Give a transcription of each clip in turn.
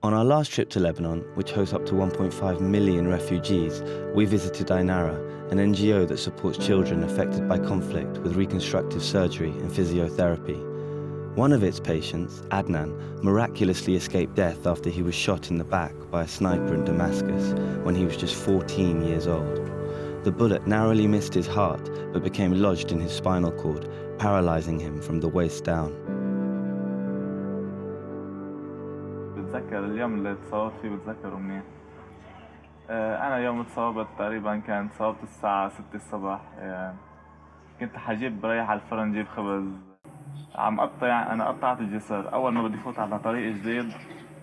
On our last trip to Lebanon, which hosts up to 1.5 million refugees, we visited Ainara, an NGO that supports children affected by conflict with reconstructive surgery and physiotherapy. One of its patients, Adnan, miraculously escaped death after he was shot in the back by a sniper in Damascus when he was just 14 years old. The bullet narrowly missed his heart but became lodged in his spinal cord, paralyzing him from the waist down. بتذكر اليوم اللي تصابت فيه بتذكره منيح. أنا يوم تصابت تقريبا كانت صابت الساعة 6 الصبح. كنت حجيب بريح على الفرن جيب خبز. عم قطع أنا قطعت الجسر. أول ما بدي فوت على طريق جديد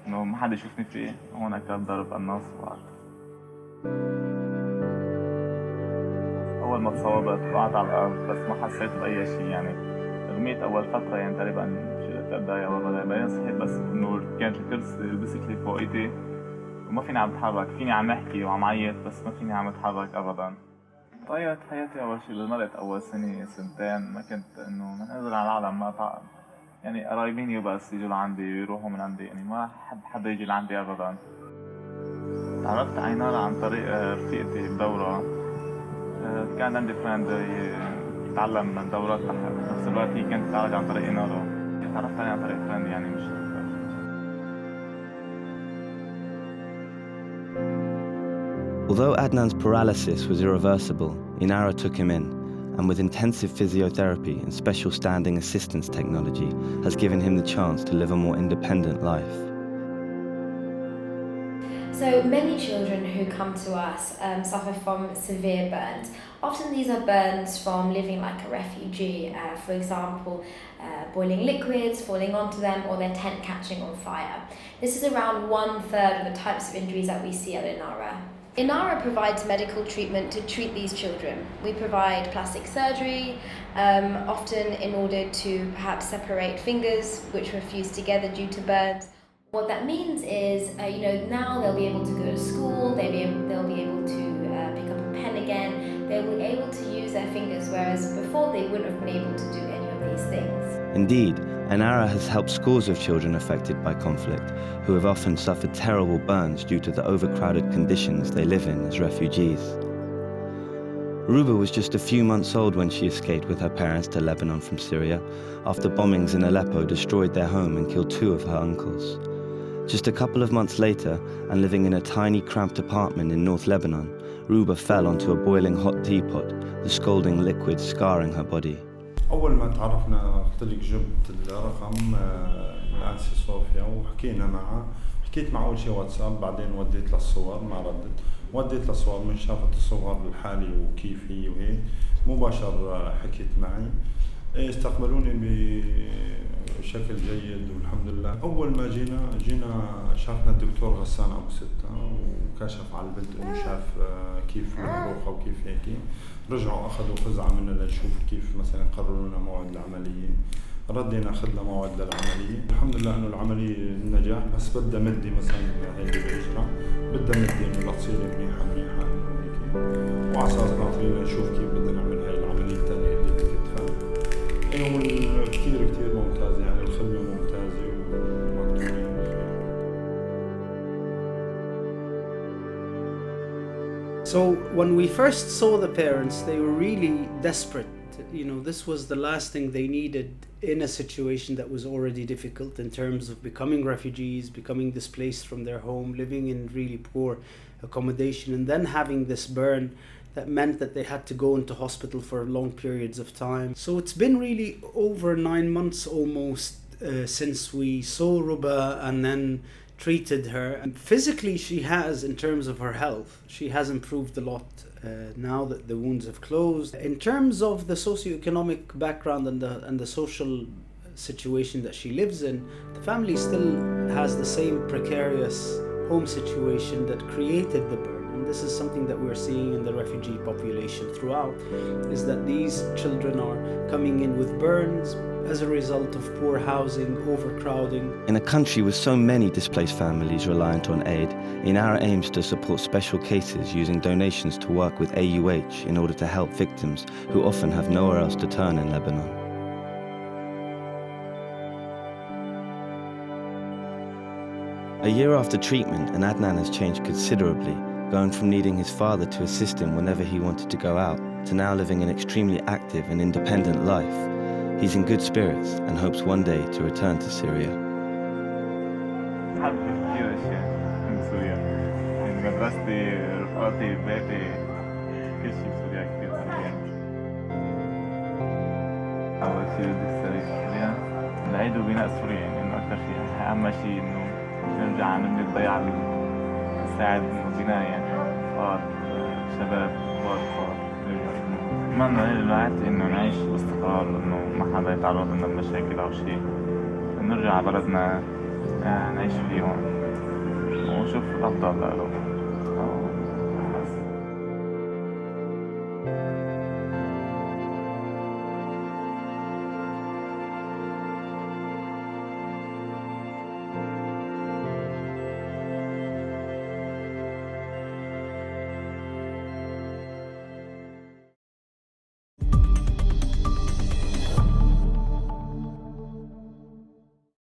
إنه ما حدا يشوفني فيه. هون كان ضرب قناص وقعت. أول ما تصابت وقعت على الأرض بس ما حسيت بأي شيء يعني. رميت أول فترة يعني تقريبا 3 دقايق والله دقايق بعدين صحيت بس إنه كانت الكرسي البسكلي فوق إيدي وما فيني عم اتحرك فيني عم احكي وعم عيط بس ما فيني عم اتحرك ابدا. طيب حياتي اول شيء بالمرض اول سنه سنتين ما كنت انه من انزل على العالم ما يعني قرايبيني وبس يجوا لعندي ويروحوا من عندي يعني ما حدا يجي لعندي ابدا. تعرفت على عينارة عن طريق رفيقتي بدورة. كان عندي فريند يتعلم من دورات بنفس الوقت هي كانت تتعالج عن طريق عينارة. تعرفت عليه عن طريق فريند يعني مش Although Adnan's paralysis was irreversible, Ainara took him in, and with intensive physiotherapy and special standing assistance technology, has given him the chance to live a more independent life. So many children who come to us suffer from severe burns. Often these are burns from living like a refugee, for example, boiling liquids, falling onto them, or their tent catching on fire. This is around 1/3 of the types of injuries that we see at Ainara. Ainara provides medical treatment to treat these children. We provide plastic surgery, often in order to perhaps separate fingers which were fused together due to burns. What that means is, now they'll be able to go to school, they'll be able to pick up a pen again, they'll be able to use their fingers, whereas before they wouldn't have been able to do any of these things. Indeed, Ainara has helped scores of children affected by conflict, who have often suffered terrible burns due to the overcrowded conditions they live in as refugees. Ruba was just a few months old when she escaped with her parents to Lebanon from Syria, after bombings in Aleppo destroyed their home and killed 2 of her uncles. Just a couple of months later, and living in a tiny cramped apartment in North Lebanon, Ruba fell onto a boiling hot teapot, the scalding liquid scarring her body. أول ما تعرفنا قلت لك جبت الرقم نانسي صوفيا وحكينا معها. حكيت مع أول شيء واتساب بعدين وديت للصور ما ردت. وديت للصور من شافت الصور لحالي وكيف هي وهيك مباشر حكيت معي. استقبلوني بشكل جيد والحمد لله. أول ما جينا شافنا الدكتور غسان أبو ستة وكشف على البنت إنه شاف كيف مطروحة وكيف هيك. رجعوا أخذوا فزعة منا لنشوف كيف مثلا قرروا لنا موعد العملية. ردينا أخذنا موعد للعملية. الحمد لله إنه العملية نجاح بس بدها مدي مثلا هي الإجراء بدها مدي إنه لا تصير منيحة إنه هيك. وعساس ناطرين نشوف كيف بدنا نعمل هاي العملية الثانية اللي بتتفهم. إنه كتير ممتازة يعني الخدمة ممتازة ومقدورين. So when we first saw the parents, they were really desperate. This was the last thing they needed in a situation that was already difficult in terms of becoming refugees, becoming displaced from their home, living in really poor accommodation, and then having this burn that meant that they had to go into hospital for long periods of time. So it's been really over 9 months almost since we saw Ruba and then treated her. And physically she has, in terms of her health, she has improved a lot now that the wounds have closed. In terms of the socioeconomic background and the social situation that she lives in, the family still has the same precarious home situation that created the burn. And this is something that we're seeing in the refugee population throughout, is that these children are coming in with burns as a result of poor housing, overcrowding. In a country with so many displaced families reliant on aid, Ainara aims to support special cases using donations to work with AUH in order to help victims who often have nowhere else to turn in Lebanon. A year after treatment, and Adnan has changed considerably, going from needing his father to assist him whenever he wanted to go out, to now living an extremely active and independent life. He's in good spirits and hopes one day to return to Syria. حابب كثير أشياء من سوريا، من مدرستي، رفقاتي، بيتي، كل شيء بسوريا كثير حبيت. أول شيء بدي أشترك سوريا نعيد بناء سوريا، يعني إنه أكثر شيء أهم شيء إنه نرجع نبني الضيعة نساعد إنه بناء يعني أطفال، شباب، كبار، أتمنى للوقت إنه نعيش باستقرار، إنه ما حدا يتعرض لنا بمشاكل أو شيء، نرجع على بلدنا نعيش فيه هون ونشوف الأفضل له.